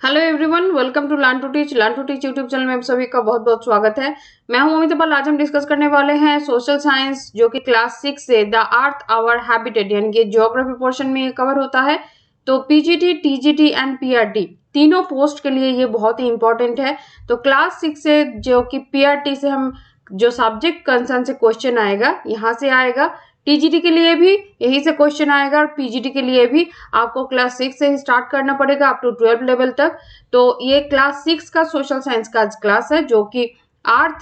Hello everyone, welcome to learn to teach YouTube channel में आप सभी का बहुत बहुत स्वागत है। मैं हूं अमित पाल। आज हम डिस्कस करने वाले हैं सोशल साइंस, जो कि क्लास 6 से द अर्थ आवर हैबिटेट यानी कि ज्योग्राफी पोर्शन में कवर होता है। तो पीजीटी, टीजीटी एंड पीआरटी तीनों पोस्ट के लिए ये बहुत ही इंपॉर्टेंट है। तो क्लास 6 से जो कि पीआरटी से हम जो सब्जेक्ट कंसर्न से क्वेश्चन आएगा यहाँ से आएगा, टीजीटी के लिए भी यही से क्वेश्चन आएगा और पीजीटी के लिए भी आपको क्लास 6 से ही स्टार्ट करना पड़ेगा अप टू 12 लेवल तक। तो ये क्लास 6 का सोशल साइंस का क्लास है, जो कि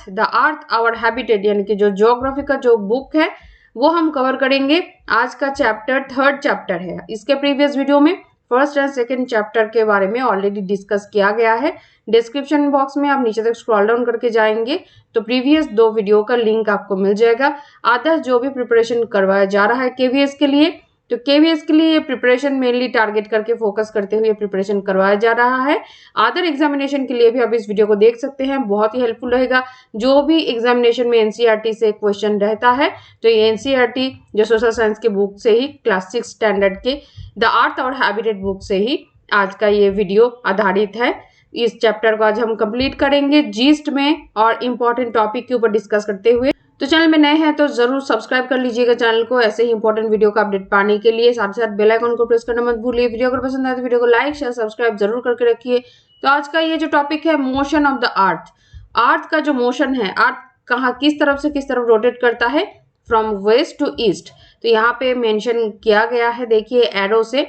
द अर्थ आवर हैबिटेट यानी कि जो ज्योग्राफी का जो बुक है वो हम कवर करेंगे। आज का चैप्टर 3rd चैप्टर है। इसके प्रीवियस वीडियो में 1st एंड 2nd चैप्टर के बारे में ऑलरेडी डिस्कस किया गया है। डिस्क्रिप्शन बॉक्स में आप नीचे तक स्क्रॉल डाउन करके जाएंगे तो प्रीवियस 2 वीडियो का लिंक आपको मिल जाएगा। अदर्स जो भी प्रिपरेशन करवाया जा रहा है केवीएस के लिए, तो केवीएस के लिए प्रिपरेशन मेनली टारगेट करके फोकस करते हुए प्रिपरेशन करवाया जा रहा है। अदर एग्जामिनेशन के लिए भी आप इस वीडियो को देख सकते हैं, बहुत ही हेल्पफुल रहेगा। जो भी एग्जामिनेशन में एनसीईआरटी से क्वेश्चन रहता है तो ये एनसीईआरटी जो सोशल साइंस के बुक से ही, क्लास 6 स्टैंडर्ड के द अर्थ और हैबिटेट बुक से ही आज का ये वीडियो आधारित है। इस चैप्टर को आज हम कंप्लीट करेंगे जीस्ट में और इम्पोर्टेंट टॉपिक के ऊपर डिस्कस करते हुए। तो चैनल में नए हैं तो जरूर सब्सक्राइब कर लीजिएगा चैनल को, ऐसे ही इंपॉर्टेंट वीडियो का अपडेट पाने के लिए। साथ ही साथ बेल आइकन को प्रेस करना मत भूलिए। वीडियो अगर पसंद आए तो वीडियो को लाइक शेयर सब्सक्राइब जरूर करके रखिए। तो आज का ये जो टॉपिक है, मोशन ऑफ द अर्थ। अर्थ का जो मोशन है, अर्थ कहाँ किस तरफ से किस तरफ रोटेट करता है, फ्रॉम वेस्ट टू ईस्ट। तो यहाँ पे मेंशन किया गया है, देखिए एरो से।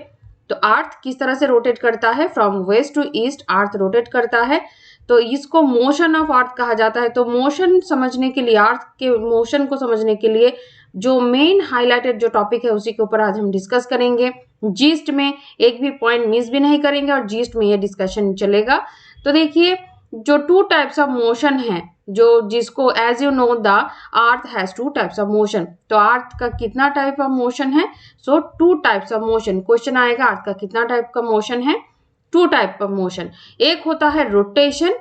तो अर्थ किस तरह से रोटेट करता है, from west to east earth rotate करता है। तो इसको मोशन ऑफ अर्थ कहा जाता है। तो मोशन समझने के लिए, अर्थ के मोशन को समझने के लिए जो मेन हाईलाइटेड जो टॉपिक है उसी के ऊपर आज हम डिस्कस करेंगे। जीस्ट में एक भी पॉइंट मिस भी नहीं करेंगे और जीस्ट में ये डिस्कशन चलेगा। तो देखिए, जो 2 टाइप्स ऑफ मोशन है, जो जिसको as you know the earth has 2 types of motion. तो अर्थ का कितना टाइप ऑफ मोशन है, so 2 types of motion. Question आएगा अर्थ का कितना टाइप का मोशन है, 2 टाइप ऑफ मोशन। एक होता है रोटेशन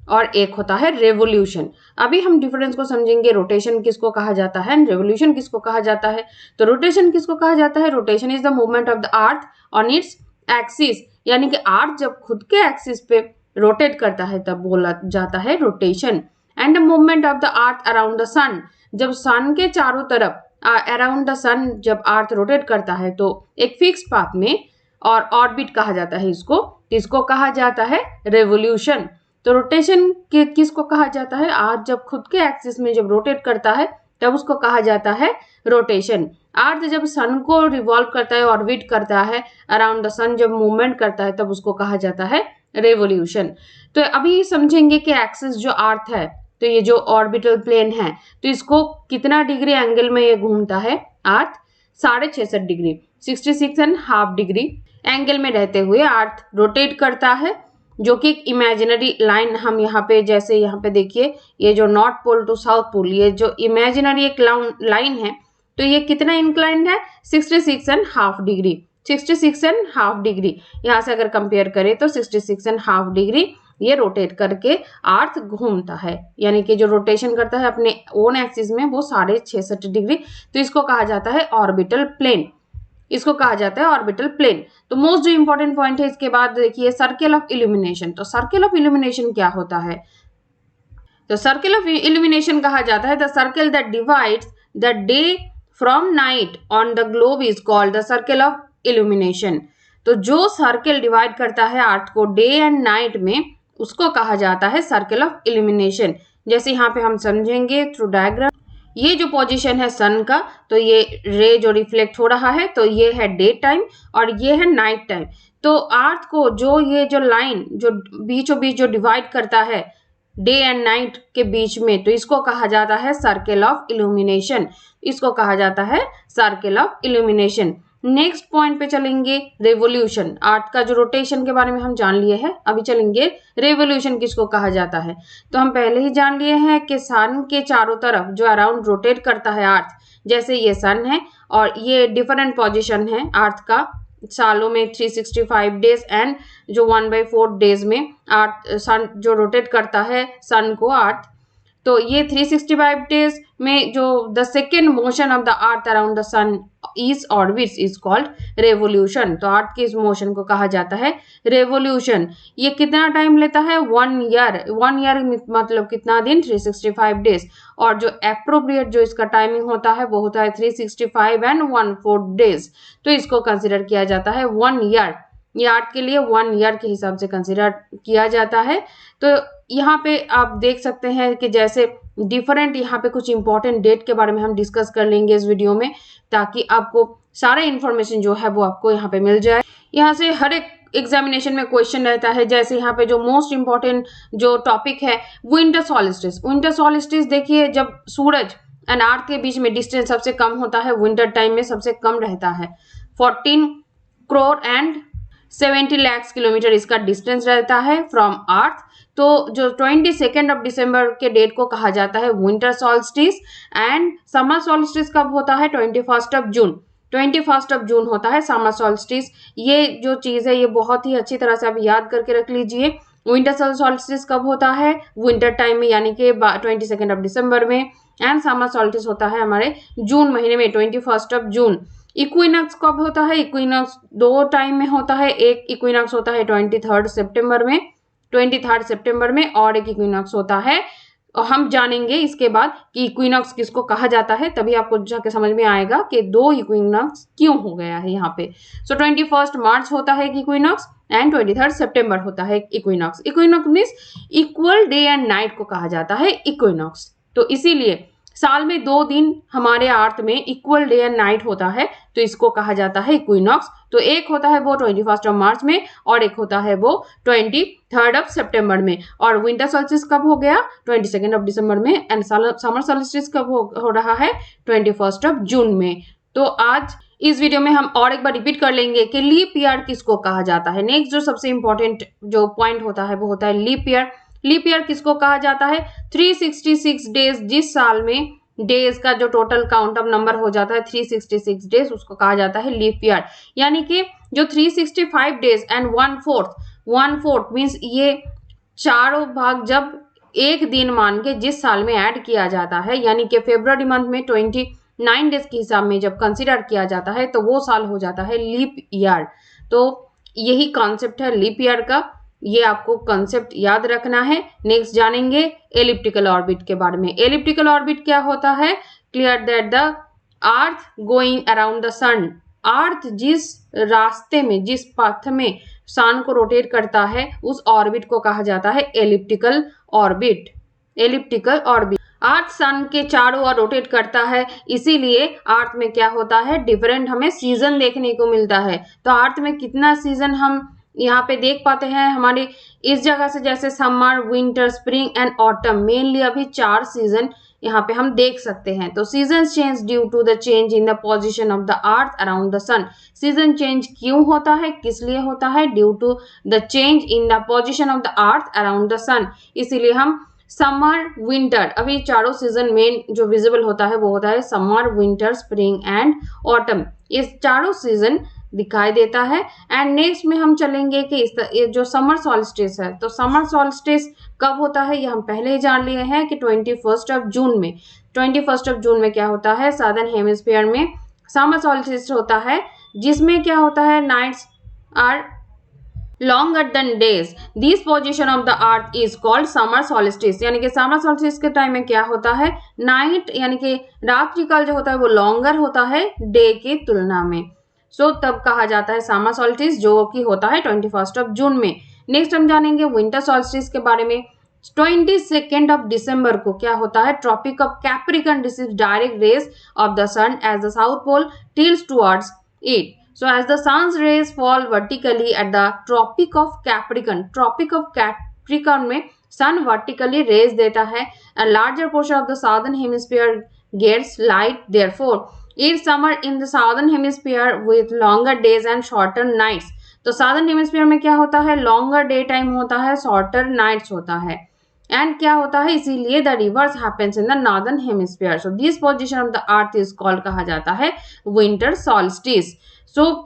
और एक होता है रेवोल्यूशन। अभी हम डिफरेंस को समझेंगे, रोटेशन किसको कहा जाता है एंड रेवोल्यूशन किसको कहा जाता है। तो रोटेशन किसको कहा जाता है, rotation is the movement of the earth on its axis, यानी कि अर्थ जब खुद के एक्सिस पे रोटेट करता है तब बोला जाता है rotation. And the movement of the earth around the sun, जब सन के चारों तरफ अराउंड द सन जब अर्थ रोटेट करता है तो एक फिक्स पाथ में और ऑर्बिट कहा जाता है इसको कहा जाता है रेवोल्यूशन। तो रोटेशन किसको कहा जाता है, अर्थ जब खुद के एक्सिस में जब रोटेट करता है तब उसको कहा जाता है रोटेशन। अर्थ जब सन को रिवॉल्व करता है, ऑर्बिट करता है अराउंड द सन, जब मूवमेंट करता है तब उसको कहा जाता है रेवोल्यूशन। तो अभी समझेंगे कि एक्सिस जो अर्थ है, तो ये जो ऑर्बिटल प्लेन है, तो इसको कितना डिग्री एंगल में ये घूमता है, अर्थ 66.5 डिग्री 66.5 डिग्री एंगल में रहते हुए अर्थ रोटेट करता है, जो कि एक इमेजिनरी लाइन हम यहाँ पे, जैसे यहाँ पे देखिए ये जो north pole to south pole, ये जो इमेजिनरी एक लाइन है, तो ये कितना इंक्लाइंड है, 66.5 डिग्री 66.5 डिग्री। यहाँ से अगर कंपेयर करें तो 66.5 डिग्री ये रोटेट करके अर्थ घूमता है, यानी कि जो रोटेशन करता है अपने ओन एक्सिस में वो 66.5 डिग्री। तो इसको कहा जाता है ऑर्बिटल प्लेन, इसको कहा जाता है ऑर्बिटल प्लेन। तो मोस्ट जो इंपॉर्टेंट पॉइंट है इसके बाद देखिए सर्कल ऑफ इल्यूमिनेशन। तो सर्कल ऑफ इल्यूमिनेशन क्या होता है, तो सर्कल ऑफ इल्यूमिनेशन कहा जाता है the circle that divides the day from night on the globe is called the circle of illumination. तो जो सर्कल डिवाइड करता है अर्थ को डे एंड नाइट में, उसको कहा जाता है सर्कल ऑफ इल्यूमिनेशन। जैसे यहाँ पे हम समझेंगे थ्रू डायग्राम, ये जो पोजीशन है सन का, तो ये रे जो रिफ्लेक्ट हो रहा है, तो ये है डे टाइम और ये है नाइट टाइम। तो अर्थ को जो ये जो लाइन जो बीचों बीच जो डिवाइड करता है डे एंड नाइट के बीच में, तो इसको कहा जाता है सर्कल ऑफ इल्यूमिनेशन, इसको कहा जाता है circle of illumination. Next point पे चलेंगे, रेवोल्यूशन। अर्थ का जो रोटेशन के बारे में हम जान लिए हैं, अभी चलेंगे रेवोल्यूशन किसको कहा जाता है। तो हम पहले ही जान लिए हैं कि सन के चारों तरफ जो अराउंड रोटेट करता है अर्थ, जैसे ये सन है और ये डिफरेंट पोजीशन है अर्थ का, सालों में 365 डेज एंड जो 1/4 डेज में अर्थ सन जो रोटेट करता है सन को अर्थ, तो ये 365 डेज में जो the second motion of the earth around the sun is orbits is called revolution. तो अर्थ के इस मोशन को कहा जाता है रेवोल्यूशन। ये कितना टाइम लेता है? 1 ईयर। 1 ईयर मतलब कितना दिन? 365 डेज। और जो एप्रोप्रिएट जो इसका टाइमिंग होता है वो होता है 365 एंड 1/4 डेज। तो इसको कंसिडर किया जाता है 1 ईयर। ये आर्ट के लिए 1 ईयर के हिसाब से कंसिडर किया जाता है। तो यहाँ पे आप देख सकते हैं कि जैसे डिफरेंट यहाँ पे कुछ इंपॉर्टेंट डेट के बारे में हम डिस्कस कर लेंगे इस वीडियो में, ताकि आपको सारे इन्फॉर्मेशन जो है वो आपको यहाँ पे मिल जाए। यहाँ से हर एक एग्जामिनेशन में क्वेश्चन रहता है। जैसे यहाँ पे जो मोस्ट इंपॉर्टेंट जो टॉपिक है विंटर सॉलिस्टिस। विंटर सॉलिस्टिस देखिए, जब सूरज एंड अर्थ के बीच में डिस्टेंस सबसे कम होता है, विंटर टाइम में सबसे कम रहता है। 14 करोड़ एंड 70 लाख किलोमीटर इसका डिस्टेंस रहता है फ्रॉम अर्थ। तो जो 22 ऑफ दिसंबर के डेट को कहा जाता है winter solstice. And summer solstice कब होता है? 21 ऑफ जून। 21 ऑफ जून होता है समर सॉल्स्टिस। ये जो चीज है ये बहुत ही अच्छी तरह से आप याद करके रख लीजिए। विंटर सॉल्स्टिस कब होता है? विंटर टाइम में, यानी कि 22 ऑफ दिसंबर में। एंड समर सॉल्स्टिस होता है हमारे जून महीने में, 21 ऑफ जून। इक्विनॉक्स कब होता है? इक्विनॉक्स 2 टाइम में होता है। एक इक्विनॉक्स होता है 23 सितंबर में, 23 सितंबर में, और एक इक्विनॉक्स होता है, और हम जानेंगे इसके बाद कि इक्विनॉक्स किसको कहा जाता है, तभी आपको जाके समझ में आएगा कि 2 इक्विनॉक्स क्यों हो गया है यहाँ पे। सो 21 मार्च होता है एक इक्विनॉक्स एंड 23 सितंबर होता है equinox. Equinox means equal day and night को कहा जाता है इक्विनॉक्स। तो इसीलिए साल में 2 दिन हमारे अर्थ में इक्वल डे एंड नाइट होता है, तो इसको कहा जाता है इक्विनॉक्स। तो एक होता है वो 21 ऑफ मार्च में, और एक होता है वो 23 ऑफ सितंबर में। और विंटर सॉल्स्टिस कब हो गया? 22 ऑफ दिसंबर में। एंड समर सॉल्स्टिस कब हो रहा है? 21 ऑफ जून में। तो आज इस वीडियो में हम और एक बार रिपीट कर लेंगे कि लीप ईयर किसको कहा जाता है। नेक्स्ट जो सबसे इंपॉर्टेंट जो पॉइंट होता है वो होता है लीप ईयर। लीप ईयर किसको कहा जाता है? 366 डेज, जिस साल में डेज का जो टोटल काउंट ऑफ नंबर हो जाता है 366 डेज, उसको कहा जाता है लीप ईयर। यानी कि जो 365 डेज एंड 1/4 मीन्स ये चारों भाग जब एक दिन मान के जिस साल में ऐड किया जाता है, यानी कि फरवरी मंथ में 29 डेज के हिसाब में जब कंसिडर किया जाता है तो वो साल हो जाता है लीप ईयर। तो यही कॉन्सेप्ट है लीप ईयर का, ये आपको कॉन्सेप्ट याद रखना है। नेक्स्ट जानेंगे एलिप्टिकल ऑर्बिट के बारे में। एलिप्टिकल ऑर्बिट क्या होता है? Clear that the earth going around the sun. Earth जिस रास्ते में, जिस पथ में सन को रोटेट करता है, उस ऑर्बिट को कहा जाता है elliptical orbit. Elliptical orbit. Earth sun के चारों ओर रोटेट करता है, इसीलिए अर्थ में क्या होता है? डिफरेंट हमें सीजन देखने को मिलता है। तो अर्थ में कितना सीजन हम यहाँ पे देख पाते हैं हमारी इस जगह से? जैसे summer, winter, spring and autumn, mainly अभी 4 सीजन यहाँ पे हम देख सकते हैं। तो season change due to the change in the position of the earth around the sun. Season change क्यों होता है, किस लिए होता है? Due to the change in the position of the earth around the sun. इसीलिए हम समर, विंटर, अभी चारों सीजन मेन जो विजिबल होता है वो होता है summer, winter, spring and autumn. इस चारों सीजन दिखाई देता है। एंड नेक्स्ट में हम चलेंगे कि ये जो समर सॉल्स्टिस है, तो समर सॉल्स्टिस कब होता है ये हम पहले ही जान लिए हैं कि 21 ऑफ जून में। 21 ऑफ जून में क्या होता है? साउदर्न हेमिस्फीयर में समर सॉल्स्टिस होता है, जिसमें क्या होता है? Nights are longer than days. This position of the earth is called summer solstice। यानी कि समर सॉल्स्टिस के टाइम में क्या होता है? नाइट यानी कि रात्रिकाल जो होता है वो लॉन्गर होता है डे की तुलना में। तब कहा जाता है समर सॉल्स्टिस, जो कि होता है 21 ऑफ जून में। नेक्स्ट हम जानेंगे विंटर सॉल्स्टिस के बारे में। 22 ऑफ दिसंबर को क्या होता है? Tropic of Capricorn receives direct rays of the sun as the south pole tilts towards it। So as the sun's rays fall vertically at the Tropic of Capricorn में sun vertically rays देता है। A larger portion of the southern hemisphere gets light, therefore it's summer in the southern hemisphere with longer days and shorter nights। तो southern hemisphere में क्या होता है? longer day time होता है, shorter nights होता है। एंड क्या होता है? इसीलिए the reverse happens in the northern hemisphere. So this position of the earth is called, कहा जाता है विंटर सॉल्स्टिस।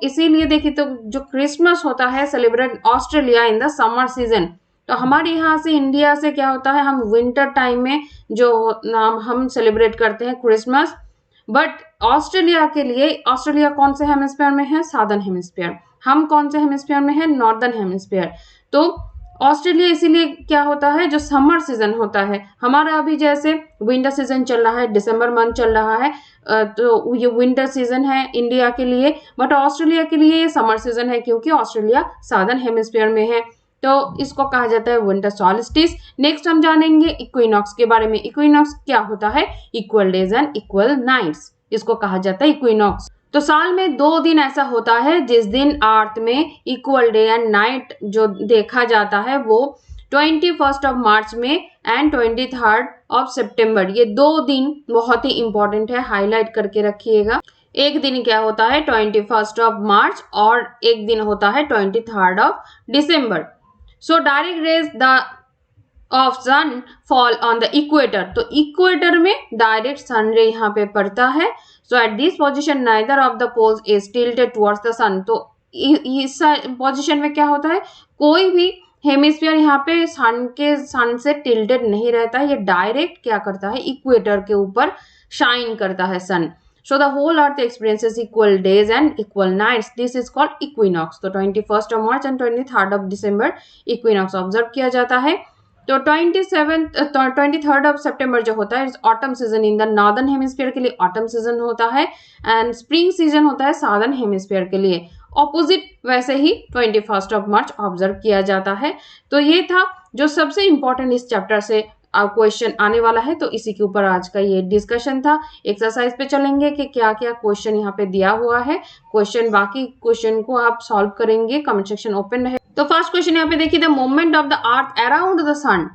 इसीलिए देखिए तो जो क्रिसमस होता है celebrate Australia in the summer season, तो हमारे यहाँ से इंडिया से क्या होता है, हम विंटर टाइम में जो हम सेलिब्रेट करते हैं क्रिसमस। बट ऑस्ट्रेलिया के लिए, ऑस्ट्रेलिया कौन से हेमिस्फीयर में है, साउदर्न हेमिस्फीयर। हम कौन से हेमिस्फीयर में है, नॉर्दर्न हेमिस्फीयर। तो ऑस्ट्रेलिया इसीलिए क्या होता है, जो समर सीजन होता है, हमारा अभी जैसे विंटर सीजन चल रहा है, दिसंबर मंथ चल रहा है, तो ये विंटर सीजन है इंडिया के लिए, बट ऑस्ट्रेलिया के लिए ये समर सीजन है क्योंकि ऑस्ट्रेलिया साउदर्न हेमिस्फीयर में है, तो इसको कहा जाता है विंटर सॉल्स्टिस। नेक्स्ट हम जानेंगे इक्विनॉक्स के बारे में। इक्विनॉक्स क्या होता है, equal days and equal nights, इसको कहा जाता है इक्विनॉक्स। तो साल में 2 दिन ऐसा होता है जिस दिन अर्थ में इक्वल डे एंड नाइट जो देखा जाता है, वो 21 मार्च में एंड 23 सितंबर। ये 2 दिन बहुत ही इंपॉर्टेंट है, हाईलाइट करके रखिएगा। एक दिन क्या होता है 21 मार्च और एक दिन होता है 23 दिसंबर। So direct rays the of sun fall on the equator, तो इक्वेटर में डायरेक्ट सन रे यहाँ पे पड़ता है। So at this position neither of the poles is tilted towards the sun, तो इस पोजिशन में क्या होता है, कोई भी हेमिस्फीयर यहाँ पे सन से टिल्टेड नहीं रहता है, ये डायरेक्ट क्या करता है, इक्वेटर के ऊपर शाइन करता है सन। So the whole earth experiences equal days and equal nights. This is called equinox. तो 21 मार्च एंड 23 दिसंबर इक्विनॉक्स ऑब्जर्व किया जाता है। तो 23 सितंबर जो होता है autumn season in the northern hemisphere के लिए ऑटम सीजन होता है, एंड स्प्रिंग सीजन होता है साउदर्न हेमिस्फीयर के लिए। ऑपोजिट वैसे ही 21 मार्च ऑब्जर्व किया जाता है। तो ये था जो सबसे इंपॉर्टेंट इस चैप्टर से क्वेश्चन आने वाला है, तो इसी के ऊपर आज का ये डिस्कशन था। एक्सरसाइज पे चलेंगे कि क्या क्या क्वेश्चन यहाँ पे दिया हुआ है, क्वेश्चन बाकी क्वेश्चन को आप सॉल्व करेंगे, कमेंट सेक्शन ओपन रहे। तो फर्स्ट क्वेश्चन यहाँ पे देखिए, the movement of the earth around the sun,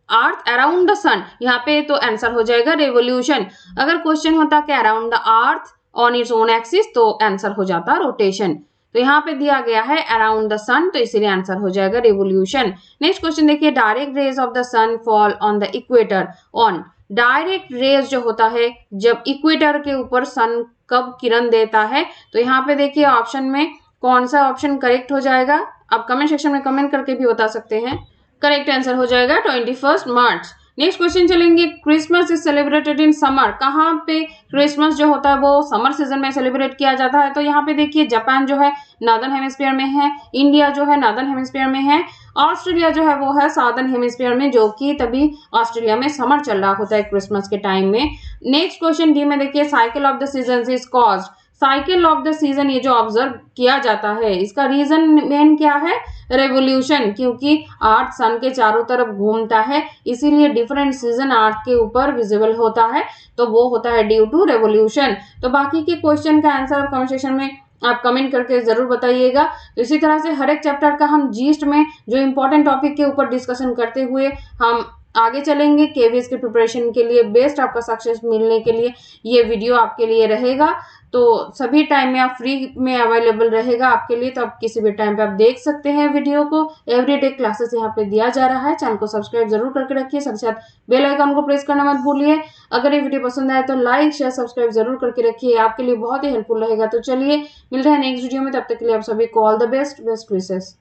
earth around the sun, यहाँ पे तो आंसर हो जाएगा रेवोल्यूशन। अगर क्वेश्चन होता कि around the earth on its own axis, तो आंसर हो जाता रोटेशन। तो यहाँ पे दिया गया है अराउंड द सन, तो इसीलिए आंसर हो जाएगा रेवोल्यूशन। नेक्स्ट क्वेश्चन देखिए, direct rays of the sun fall on the equator on, direct rays जो होता है जब इक्वेटर के ऊपर सन कब किरण देता है, तो यहाँ पे देखिए ऑप्शन में कौन सा ऑप्शन करेक्ट हो जाएगा, आप कमेंट सेक्शन में कमेंट करके भी बता सकते हैं। करेक्ट आंसर हो जाएगा 21 मार्च। नेक्स्ट क्वेश्चन चलेंगे, Christmas is celebrated in summer, कहाँ पे क्रिसमस जो होता है वो समर सीजन में सेलिब्रेट किया जाता है। तो यहाँ पे देखिए जापान जो है नॉर्दर्न हेमिस्फीयर में है, इंडिया जो है नॉर्दर्न हेमिस्फीयर में है, ऑस्ट्रेलिया जो है वो है साउदर्न हेमिस्फीयर में, जो कि तभी ऑस्ट्रेलिया में समर चल रहा होता है क्रिसमस के टाइम में। नेक्स्ट क्वेश्चन डी में देखिए, cycle of the season is caused, cycle of the season ये जो ऑब्जर्व किया जाता है इसका रीजन मेन क्या है, रेवोल्यूशन, क्योंकि अर्थ सन के चारों तरफ घूमता है, इसीलिए डिफरेंट सीजन अर्थ के ऊपर विजिबल होता है, तो वो होता है ड्यू टू रेवोल्यूशन। तो बाकी के क्वेश्चन का आंसर आप कमेंट सेक्शन में आप कमेंट करके जरूर बताइएगा। तो इसी तरह से हर एक चैप्टर का हम जीस्ट में जो इम्पोर्टेंट टॉपिक के ऊपर डिस्कशन करते हुए हम आगे चलेंगे। केवीएस के प्रिपरेशन के लिए बेस्ट आपका सक्सेस मिलने के लिए ये वीडियो आपके लिए रहेगा, तो सभी टाइम में आप फ्री में अवेलेबल रहेगा आपके लिए, तो आप किसी भी टाइम पे आप देख सकते हैं वीडियो को। एवरीडे क्लासेस यहाँ पे दिया जा रहा है। चैनल को सब्सक्राइब जरूर करके रखिए, साथ ही साथ बेल आइकन को प्रेस करना मत भूलिए। अगर ये वीडियो पसंद आए तो लाइक शेयर सब्सक्राइब जरूर करके रखिए, आपके लिए बहुत ही हेल्पफुल रहेगा। तो चलिए मिलते हैं नेक्स्ट वीडियो में, तब तक के लिए आप सभी को ऑल द बेस्ट विशेस।